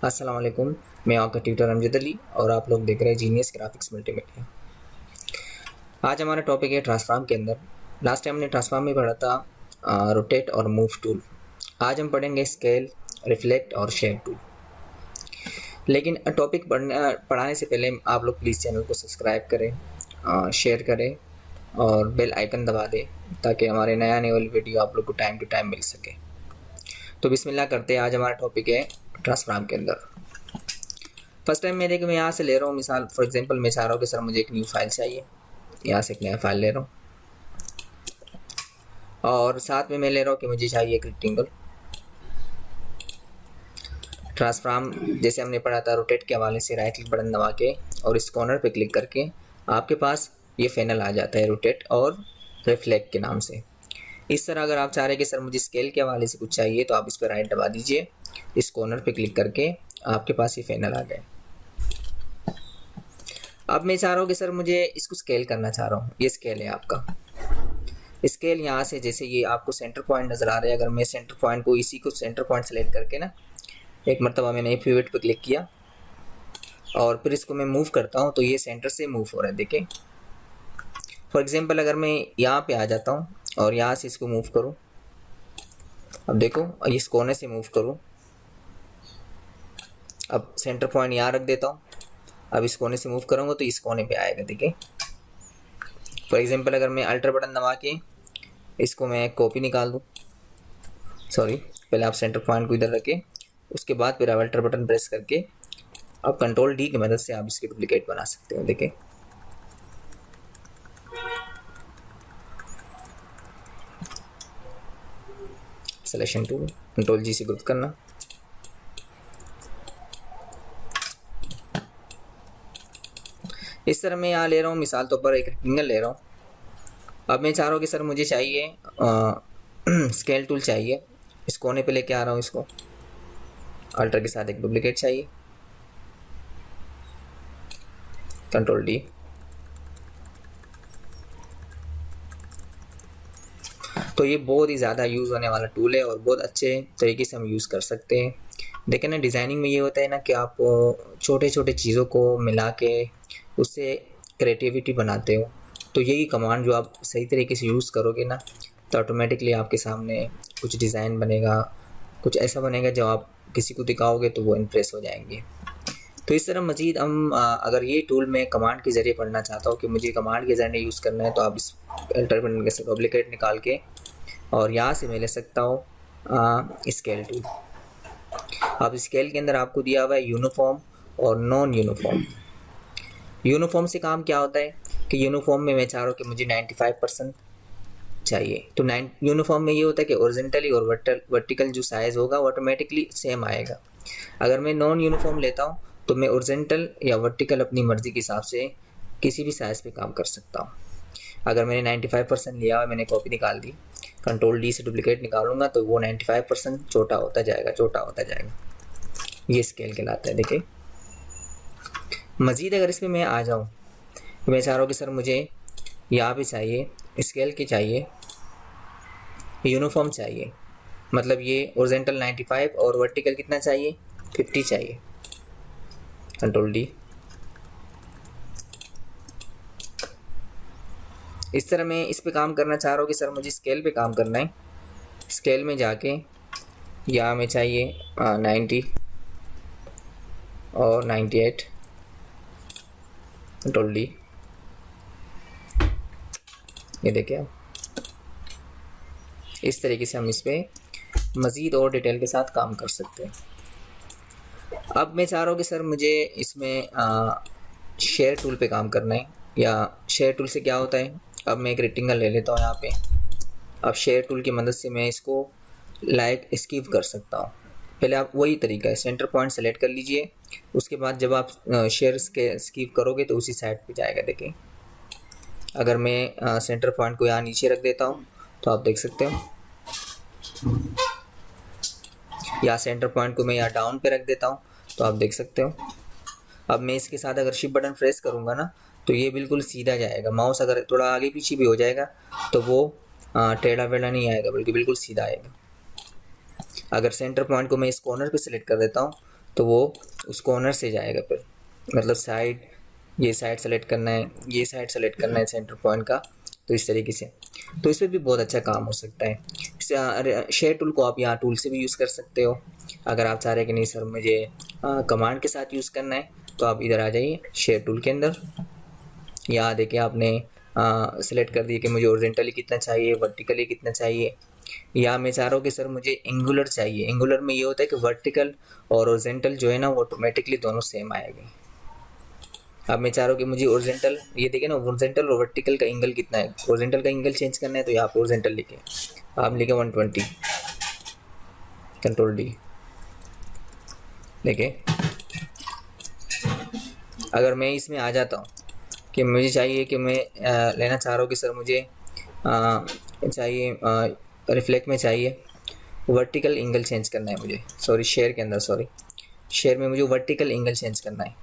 अस्सलाम वालेकुम। मैं आपका ट्यूटर अमजद अली और आप लोग देख रहे हैं जीनियस ग्राफिक्स मल्टीमीडिया। आज हमारा टॉपिक है ट्रांसफॉर्म के अंदर। लास्ट टाइम हमने ट्रांसफॉर्म में पढ़ा था रोटेट और मूव टूल। आज हम पढ़ेंगे स्केल, रिफ्लेक्ट और शेप टूल। लेकिन टॉपिक पढ़ाने से पहले आप लोग प्लीज़ चैनल को सब्सक्राइब करें, शेयर करें और बेल आइकन दबा दें ताकि हमारे नया आने वाली वीडियो आप लोग को टाइम टू टाइम मिल सके। तो बिस्मिल्लाह करते हैं। आज हमारा टॉपिक है ट्रांसफॉर्म के अंदर। फर्स्ट टाइम मैं यहाँ से ले रहा हूँ मिसाल, फॉर एग्जांपल मैं चाह रहा हूँ कि सर मुझे एक न्यू फाइल चाहिए। यहाँ से एक नया फाइल ले रहा हूँ और साथ में मैं ले रहा हूँ कि मुझे चाहिए एक रेक्टेंगल। ट्रांसफॉर्म जैसे हमने पढ़ा था रोटेट के हवाले से, राइट क्लिक बटन दबा के और इस कॉर्नर पे क्लिक करके आपके पास ये फैनल आ जाता है रोटेट और रिफ्लेक्ट के नाम से। इस तरह अगर आप चाह रहे हैं कि सर मुझे स्केल के हवाले से कुछ चाहिए तो आप इस पर राइट दबा दीजिए, इस कॉर्नर पे क्लिक करके आपके पास ये फैनल आ गए। अब मैं चाह रहा हूँ कि सर मुझे इसको स्केल करना चाह रहा हूँ। ये स्केल है आपका। स्केल यहाँ से जैसे ये आपको सेंटर पॉइंट नज़र आ रहा है, अगर मैं सेंटर पॉइंट को इसी को सेंटर पॉइंट सेलेक्ट करके ना एक मरतबा मैंने पिवट पे क्लिक किया और फिर इसको मैं मूव करता हूँ तो ये सेंटर से मूव हो रहा है। देखिए फॉर एग्जांपल अगर मैं यहाँ पे आ जाता हूँ और यहाँ से इसको मूव करूँ, अब देखो इस कोने से मूव करूँ, अब सेंटर पॉइंट यहाँ रख देता हूँ, अब इस कोने से मूव करूँगा तो इस कोने पे आएगा। देखिए फॉर एग्जांपल अगर मैं अल्टर बटन दबा के इसको मैं कॉपी निकाल दूँ, सॉरी पहले आप सेंटर पॉइंट को इधर रखें, उसके बाद फिर आप अल्टर बटन प्रेस करके अब कंट्रोल डी की मदद से आप इसके डुप्लीकेट बना सकते हो। देखिए सिलेक्शन टूल, कंट्रोल जी से ग्रुप करना, इस तरह मैं यहाँ ले रहा हूँ। मिसाल तौर पर एक रेक्टेंगल ले रहा हूँ। अब मैं चाह रहा हूँ कि सर मुझे चाहिए स्केल टूल चाहिए, इस कोने पे लेके आ रहा हूँ, इसको अल्टर के साथ एक डुप्लीकेट चाहिए, कंट्रोल डी। तो ये बहुत ही ज़्यादा यूज़ होने वाला टूल है और बहुत अच्छे तरीके से हम यूज़ कर सकते हैं। देखिए ना डिज़ाइनिंग में ये होता है ना कि आप छोटे छोटे चीज़ों को मिला के उससे क्रिएटिविटी बनाते हो, तो यही कमांड जो आप सही तरीके से यूज़ करोगे ना तो ऑटोमेटिकली आपके सामने कुछ डिज़ाइन बनेगा, कुछ ऐसा बनेगा जो आप किसी को दिखाओगे तो वो इम्प्रेस हो जाएंगे। तो इस तरह मज़ीद हम अगर ये टूल मैं कमांड के ज़रिए पढ़ना चाहता हूँ कि मुझे कमांड के ज़रिए यूज़ करना है तो आप इस अल्टर बटन के डुप्लीकेट निकाल के और यहाँ से मैं ले सकता हूँ स्केल टूल। अब स्केल के अंदर आपको दिया हुआ है यूनिफॉर्म और नॉन यूनिफॉर्म। यूनिफॉर्म से काम क्या होता है कि यूनिफॉर्म में मैं चाह रहा हूँ कि मुझे 95% चाहिए, तो यूनिफॉर्म में ये होता है कि ओरिजेंटली और वर्टिकल जो साइज़ होगा वो ऑटोमेटिकली सेम आएगा। अगर मैं नॉन यूनिफॉर्म लेता हूँ तो मैं ओरिजेंटल या वर्टिकल अपनी मर्ज़ी के हिसाब से किसी भी साइज़ पे काम कर सकता हूँ। अगर मैंने 95% लिया और मैंने कॉपी निकाल दी, कंट्रोल डी से डुप्लीकेट निकालूंगा तो वो 95% छोटा होता जाएगा, छोटा होता जाएगा। ये स्केल कहलाता है। देखिए मज़ीद अगर इसमें मैं आ जाऊँ तो मैं चाह रहा हूँ कि सर मुझे यहाँ भी चाहिए स्केल के चाहिए, यूनिफॉर्म चाहिए, मतलब ये ओरिजेंटल 95 और वर्टिकल कितना चाहिए 50 चाहिए, कंट्रोल डी। इस तरह मैं इस पे काम करना चाह रहा हूँ कि सर मुझे स्केल पे काम करना है। स्केल में जाके यहाँ में चाहिए 90 और 98, कंट्रोल डी। ये देखिए आप इस तरीके से हम इस पर मज़ीद और डिटेल के साथ काम कर सकते हैं। अब मैं चाह रहा हूँ कि सर मुझे इसमें शेयर टूल पे काम करना है, या शेयर टूल से क्या होता है, अब मैं एक रेक्टेंगल ले लेता हूँ यहाँ पे। अब शेयर टूल की मदद से मैं इसको लाइक स्कीप कर सकता हूँ। पहले आप वही तरीका है, सेंटर पॉइंट सेलेक्ट कर लीजिए, उसके बाद जब आप शेयर के स्कीप करोगे तो उसी साइड पे जाएगा। देखिए अगर मैं सेंटर पॉइंट को यहाँ नीचे रख देता हूँ तो आप देख सकते हो, या सेंटर पॉइंट को मैं यहाँ डाउन पे रख देता हूँ तो आप देख सकते हो। अब मैं इसके साथ अगर शिफ्ट बटन प्रेस करूँगा ना तो ये बिल्कुल सीधा जाएगा। माउस अगर थोड़ा आगे पीछे भी हो जाएगा तो वो टेढ़ा वेढ़ा नहीं आएगा, बल्कि बिल्कुल सीधा आएगा। अगर सेंटर पॉइंट को मैं इस कॉर्नर पे सिलेक्ट कर देता हूँ तो वो उस कॉर्नर से जाएगा फिर, मतलब साइड, ये साइड सेलेक्ट करना है, ये साइड सेलेक्ट करना है सेंटर पॉइंट का, तो इस तरीके से। तो इसमें भी बहुत अच्छा काम हो सकता है। शेयर टूल को आप यहाँ टूल से भी यूज़ कर सकते हो। अगर आप चाह रहे हैं कि नहीं सर मुझे कमांड के साथ यूज़ करना है, तो आप इधर आ जाइए शेयर टूल के अंदर। यहाँ देखिए आपने सेलेक्ट कर दिया कि मुझे ओरिजेंटली कितना चाहिए, वर्टिकली कितना चाहिए। या मैं चाह रहा हूँ कि सर मुझे एंगुलर चाहिए। एंगुलर में ये होता है कि वर्टिकल और ओरिजेंटल जो है ना वो ऑटोमेटिकली दोनों सेम आएंगे। अब मैं चाह रहा हूँ कि मुझे ओरिजेंटल, ये देखिए ना ओरिजेंटल और वर्टिकल का एंगल कितना है। ओरिजेंटल का एंगल चेंज करना है तो यहाँ पे ओरिजेंटल लिखे, आप लिखे 120, कंट्रोल डी। देखिए अगर मैं इसमें आ जाता हूँ कि मुझे चाहिए कि मैं लेना चाह रहा हूँ कि सर मुझे चाहिए रिफ्लेक्ट में चाहिए वर्टिकल एंगल चेंज करना है मुझे, सॉरी शेयर के अंदर, सॉरी शेयर में मुझे वर्टिकल एंगल चेंज करना है।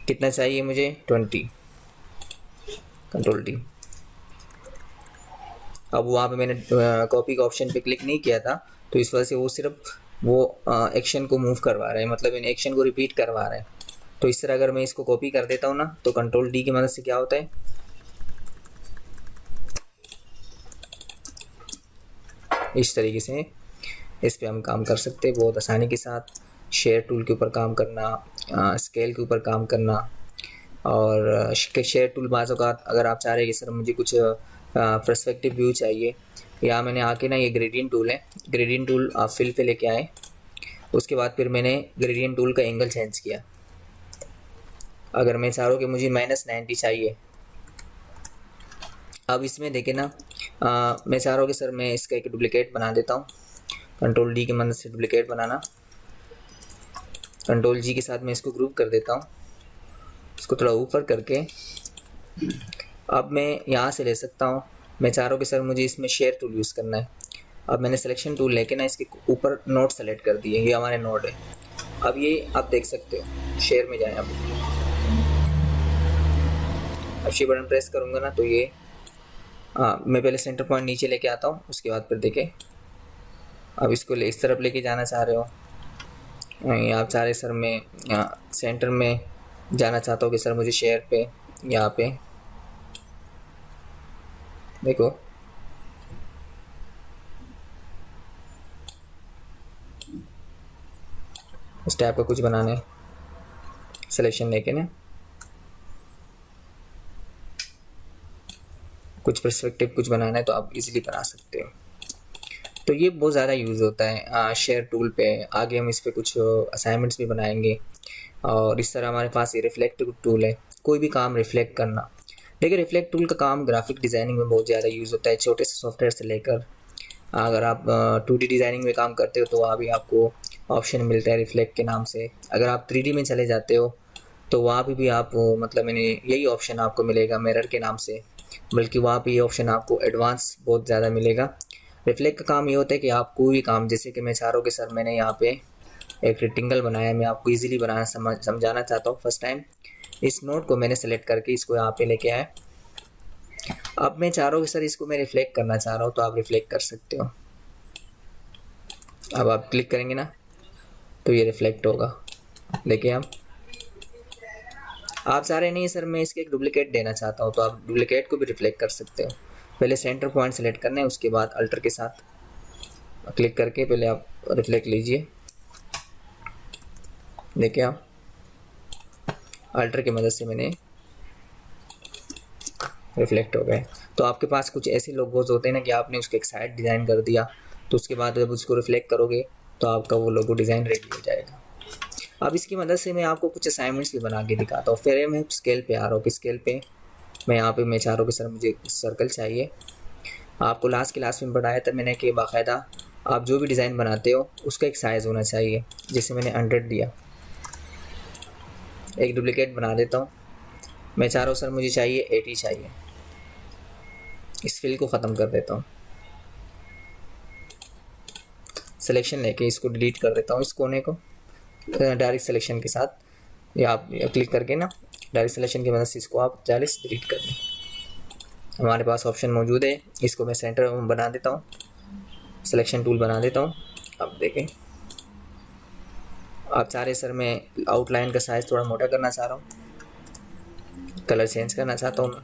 कितना चाहिए मुझे 20, कंट्रोल डी। अब वहाँ पे मैंने कॉपी का ऑप्शन पे क्लिक नहीं किया था, तो इस वजह से वो सिर्फ वो एक्शन को मूव करवा रहा है, मतलब इन एक्शन को रिपीट करवा रहा है। तो इस तरह अगर मैं इसको कॉपी कर देता हूँ ना, तो कंट्रोल डी की मदद से क्या होता है, इस तरीके से इस पे हम काम कर सकते हैं बहुत आसानी के साथ। शेयर टूल के ऊपर काम करना, स्केल के ऊपर काम करना, और शेयर टूल बाज़ औक़ात अगर आप चाह रहे हैं कि सर मुझे कुछ पर्सपेक्टिव व्यू चाहिए, या मैंने आके ना ये ग्रेडियंट टूल है, ग्रेडियंट टूल आप फिल पे लेके आए, उसके बाद फिर मैंने ग्रेडियंट टूल का एंगल चेंज किया। अगर मैं चाह रहा हूँ कि मुझे -90 चाहिए, अब इसमें देखें ना मैं चाह रहा हूँ कि सर मैं इसका एक डुप्लिकेट बना देता हूँ। कंट्रोल डी की मदद से डुप्लिकेट बनाना, कंट्रोल जी के साथ मैं इसको ग्रुप कर देता हूँ, इसको थोड़ा ऊपर करके। अब मैं यहाँ से ले सकता हूँ, मैं चाह रहा हूँ कि सर मुझे इसमें शेयर टूल यूज़ करना है। अब मैंने सिलेक्शन टूल लेके ना इसके ऊपर नोड सेलेक्ट कर दिए, ये हमारे नोड है। अब ये आप देख सकते हो, शेयर में जाएं। अब शिफ्ट बटन प्रेस करूँगा ना तो ये मैं पहले सेंटर पॉइंट नीचे लेके आता हूँ, उसके बाद फिर देखें। अब इसको इस तरफ लेके जाना चाह रहे हो, आप चाह रहे सर मैं सेंटर में जाना चाहता हूँ कि सर मुझे शेयर पे यहाँ पे देखो, इस टाइप का कुछ बनाना है, सिलेक्शन लेके ना कुछ पर्सपेक्टिव कुछ बनाना है तो आप इजीली बना सकते हो। तो ये बहुत ज़्यादा यूज़ होता है शेयर टूल पे। आगे हम इस पर कुछ असाइनमेंट्स भी बनाएंगे। और इस तरह हमारे पास ये रिफ्लेक्ट टूल है, कोई भी काम रिफ्लेक्ट करना। देखिए रिफ्लेक्ट टूल का काम ग्राफिक डिज़ाइनिंग में बहुत ज़्यादा यूज़ होता है, छोटे से सॉफ्टवेयर से लेकर अगर आप 2D डिज़ाइनिंग में काम करते हो तो वहाँ भी आपको ऑप्शन मिलता है रिफ्लेक्ट के नाम से। अगर आप 3D में चले जाते हो तो वहाँ भी आप मतलब मैंने यही ऑप्शन आपको मिलेगा मिरर के नाम से, बल्कि वहाँ पे ये ऑप्शन आपको एडवांस बहुत ज़्यादा मिलेगा। रिफ्लेक्ट का काम ये होता है कि आप कोई भी काम, जैसे कि मैं चाह रहा हूँ कि सर मैंने यहाँ पे एक रेक्टेंगल बनाया, मैं आपको इजीली बनाना समझाना चाहता हूँ फर्स्ट टाइम। इस नोट को मैंने सेलेक्ट करके इसको यहाँ पे लेके आया। अब मैं चाह रहा हूँ कि सर इसको मैं रिफ्लेक्ट करना चाह रहा हूँ, तो आप रिफ्लेक्ट कर सकते हो। अब आप क्लिक करेंगे ना तो ये रिफ्लेक्ट होगा। देखिए आप चाह रहे नहीं सर मैं इसके एक डुप्लीकेट देना चाहता हूँ, तो आप डुप्लीकेट को भी रिफ्लेक्ट कर सकते हो। पहले सेंटर पॉइंट सेलेक्ट करना है, उसके बाद अल्टर के साथ क्लिक करके पहले आप रिफ्लेक्ट लीजिए। देखिए आप अल्टर की मदद से मैंने रिफ्लेक्ट हो गए। तो आपके पास कुछ ऐसे लोगोज होते हैं ना कि आपने उसके एक साइड डिज़ाइन कर दिया, तो उसके बाद जब उसको रिफ्लेक्ट करोगे तो आपका वो लोगो डिज़ाइन रेडी हो जाएगा। अब इसकी मदद से मैं आपको कुछ असाइनमेंट्स भी बना के दिखाता हूँ। फिर मैं स्केल पे आ रहा हूँ कि स्केल पे मैं यहाँ पे मैं चाह रहा हूँ कि सर मुझे सर्कल चाहिए। आपको लास्ट क्लास में बताया था मैंने कि बाकायदा आप जो भी डिज़ाइन बनाते हो उसका एक साइज़ होना चाहिए। जैसे मैंने 100 दिया, एक डुप्लीकेट बना देता हूँ। मैं चाह रहा हूँ सर मुझे चाहिए 80 चाहिए, इस फिल को ख़त्म कर देता हूँ। सिलेक्शन लेके इसको डिलीट कर देता हूँ, इस कोने को डायरेक्ट सिलेक्शन के साथ, या आप क्लिक करके ना डायरेक्ट सिलेक्शन की मदद से इसको आप 40 डिलीट कर दें। हमारे पास ऑप्शन मौजूद है, इसको मैं सेंटर बना देता हूँ, सिलेक्शन टूल बना देता हूँ। अब देखें आप चाह रहे सर मैं आउटलाइन का साइज़ थोड़ा मोटा करना चाह रहा हूँ, कलर चेंज करना चाहता हूँ मैं।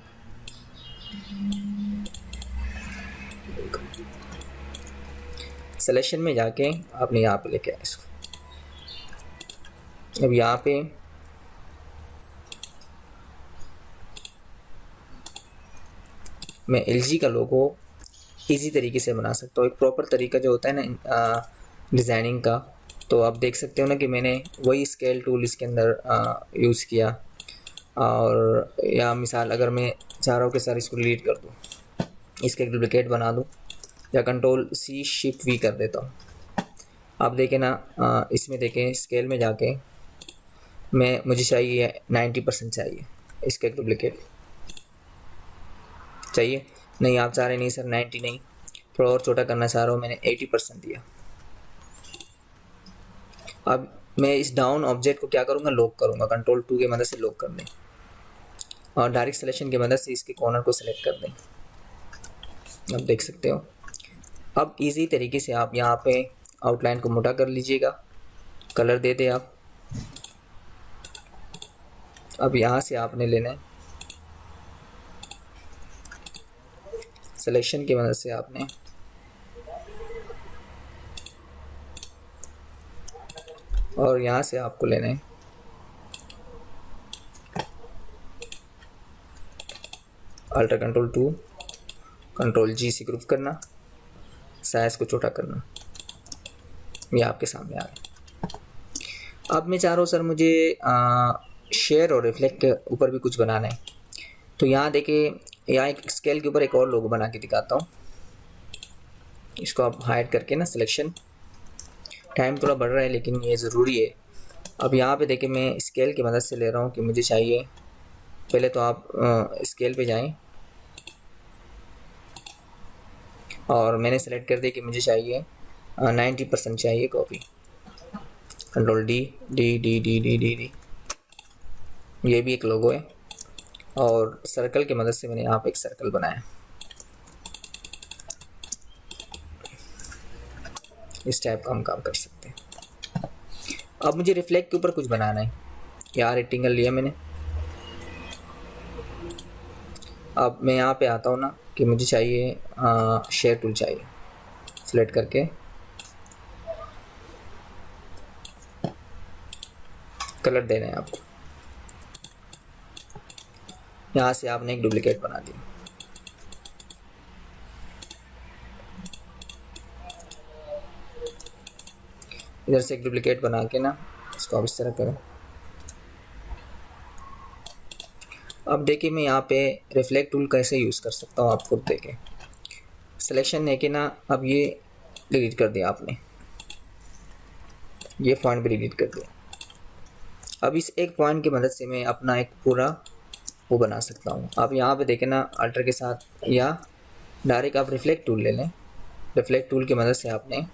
सिलेक्शन में जाके आपने यहाँ पे लेके आए इसको। अब यहाँ पे मैं LG का लोगो इजी तरीके से बना सकता हूँ। एक प्रॉपर तरीका जो होता है ना डिज़ाइनिंग का, तो आप देख सकते हो ना कि मैंने वही स्केल टूल इसके अंदर यूज़ किया। और या मिसाल अगर मैं चाह रहा हूँ कि सर इसको डिलीट कर दूँ, इसका एक डुप्लिकेट बना दूँ, या Ctrl+C Shift+V कर देता हूँ। आप देखें ना इसमें देखें स्केल में जाके मुझे चाहिए 90% चाहिए, इसका एक डुप्लिकेट चाहिए। नहीं आप चाह रहे नहीं सर 90 नहीं, थोड़ा और छोटा करना चाह रहा हूँ, मैंने 80% दिया। अब मैं इस डाउन ऑब्जेक्ट को क्या करूँगा, लॉक करूँगा, Ctrl+2 की मदद से लॉक कर दें और डायरेक्ट सिलेक्शन की मदद से इसके कॉर्नर को सिलेक्ट कर दें। आप देख सकते हो। अब इजी तरीके से आप यहाँ पे आउटलाइन को मोटा कर लीजिएगा, कलर दे दे आप। अब यहाँ से आपने लेना है सिलेक्शन की मदद से, आपने और यहाँ से आपको लेना है अल्टर Ctrl+2 Ctrl+G से ग्रुप करना, साइज़ को छोटा करना। ये आपके सामने आ गया। अब मैं चाह रहा हूँ सर मुझे शेयर और रिफ्लेक्ट के ऊपर भी कुछ बनाना है, तो यहाँ देखिए यहाँ एक स्केल के ऊपर एक और लोगो बना के दिखाता हूँ। इसको आप हाइड करके ना सिलेक्शन, टाइम थोड़ा बढ़ रहा है लेकिन ये ज़रूरी है। अब यहाँ पे देखिए मैं स्केल की मदद से ले रहा हूँ कि मुझे चाहिए, पहले तो आप स्केल पे जाएं और मैंने सेलेक्ट कर दिया कि मुझे चाहिए 90% चाहिए copy. Ctrl+D D D D D D D, ये भी एक लोगो है और सर्कल की मदद से मैंने यहाँ पे एक सर्कल बनाया। इस टाइप का हम काम कर सकते हैं। अब मुझे रिफ्लेक्ट के ऊपर कुछ बनाना है, यहाँ रेक्टेंगल लिया मैंने। अब मैं यहाँ पे आता हूँ ना कि मुझे चाहिए शेयर टूल चाहिए, सिलेक्ट करके कलर देना है आपको। यहाँ से आपने एक डुप्लीकेट बना दिया। इधर से एक डुप्लीकेट बना के ना इसको आप इस तरह करें। अब देखिए मैं यहाँ पे रिफ्लेक्ट टूल कैसे यूज़ कर सकता हूँ, आप खुद देखें। सिलेक्शन है कि ना, अब ये डिलीट कर दिया आपने, ये पॉइंट भी डिलीट कर दिया। अब इस एक पॉइंट की मदद से मैं अपना एक पूरा वो बना सकता हूँ। आप यहाँ पे देखें ना अल्टर के साथ, या डायरेक्ट आप रिफ्लेक्ट टूल ले लें। रिफ्लेक्ट टूल की मदद से आपने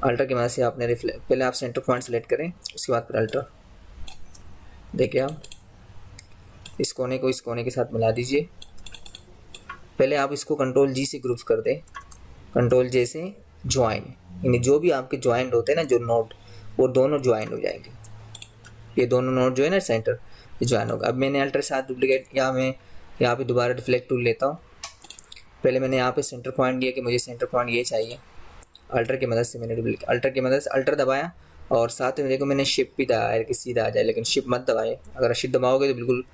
अल्टर की मदद से आपने रिफ्लेक्ट, पहले आप सेंटर पॉइंट सेलेक्ट करें, उसके बाद फिर अल्टर। देखिए आप इस कोने को इस कोने के साथ मिला दीजिए। पहले आप इसको Ctrl+G से ग्रुप कर दें, Ctrl+J से ज्वाइन, यानी जो भी आपके ज्वाइंट होते हैं ना जो नोड, वो दोनों ज्वाइन हो जाएंगे। ये दोनों नोड जो है ना सेंटर, ये ज्वाइन होगा। अब मैंने अल्टर साथ डुप्लीकेट, यहाँ मैं यहाँ पे दोबारा रिफ्लेक्ट टूल लेता हूँ। पहले मैंने यहाँ पे सेंटर पॉइंट लिया कि मुझे सेंटर पॉइंट ये चाहिए। अल्टर की मदद से मैंने डुप्लीकेट, अल्टर की मदद से अल्टर दबाया और साथ में देखो मैंने शिफ्ट भी दबाया कि सीधा आ जाए, लेकिन शिफ्ट मत दबाए। अगर शिफ्ट दबाओगे तो बिल्कुल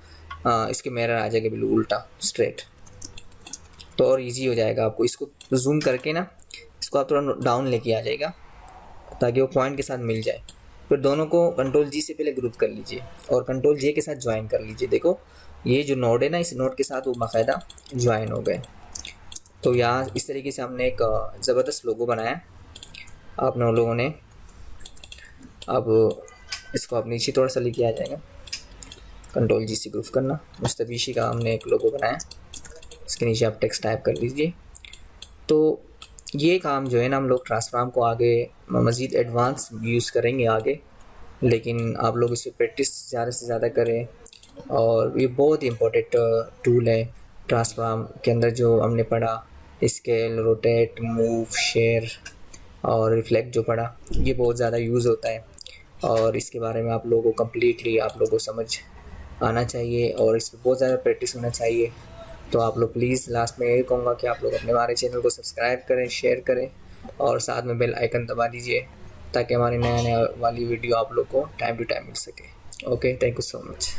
इसके मिरर आ जाएगा बिल्कुल उल्टा स्ट्रेट, तो और इजी हो जाएगा आपको। इसको जूम करके ना इसको आप थोड़ा डाउन लेके आ जाएगा ताकि वो पॉइंट के साथ मिल जाए। फिर दोनों को Ctrl+G से पहले ग्रुप कर लीजिए और Ctrl+J के साथ ज्वाइन कर लीजिए। देखो ये जो नोड है ना, इस नोड के साथ वो बाकायदा ज्वाइन हो गए। तो यहाँ इस तरीके से हमने एक ज़बरदस्त लोगो बनाया आप लोगों ने। अब इसको आप नीचे थोड़ा सा लेके आ जाएगा, Ctrl+G से ग्रुप करना। मुस्तफीशी का हमने एक लोगो बनाया, इसके नीचे आप टेक्स्ट टाइप कर लीजिए। तो ये काम जो है ना हम लोग ट्रांसफॉर्म को आगे मज़ीद एडवांस यूज़ करेंगे आगे, लेकिन आप लोग इसे प्रैक्टिस ज़्यादा से ज़्यादा करें। और ये बहुत ही इम्पोर्टेंट टूल है ट्रांसफॉर्म के अंदर जो हमने पढ़ा, स्केल, रोटेट, मूव, शेयर, और रिफ्लेक्ट जो पड़ा, ये बहुत ज़्यादा यूज़ होता है और इसके बारे में आप लोगों को कम्प्लीटली आप लोगों को समझ आना चाहिए और इस पर बहुत ज़्यादा प्रैक्टिस होना चाहिए। तो आप लोग प्लीज़ लास्ट में यही कहूँगा कि आप लोग अपने हमारे चैनल को सब्सक्राइब करें, शेयर करें और साथ में बेल आइकन दबा दीजिए ताकि हमारी नया वाली वीडियो आप लोग को टाइम टू टाइम मिल सके। Okay, thank you so much.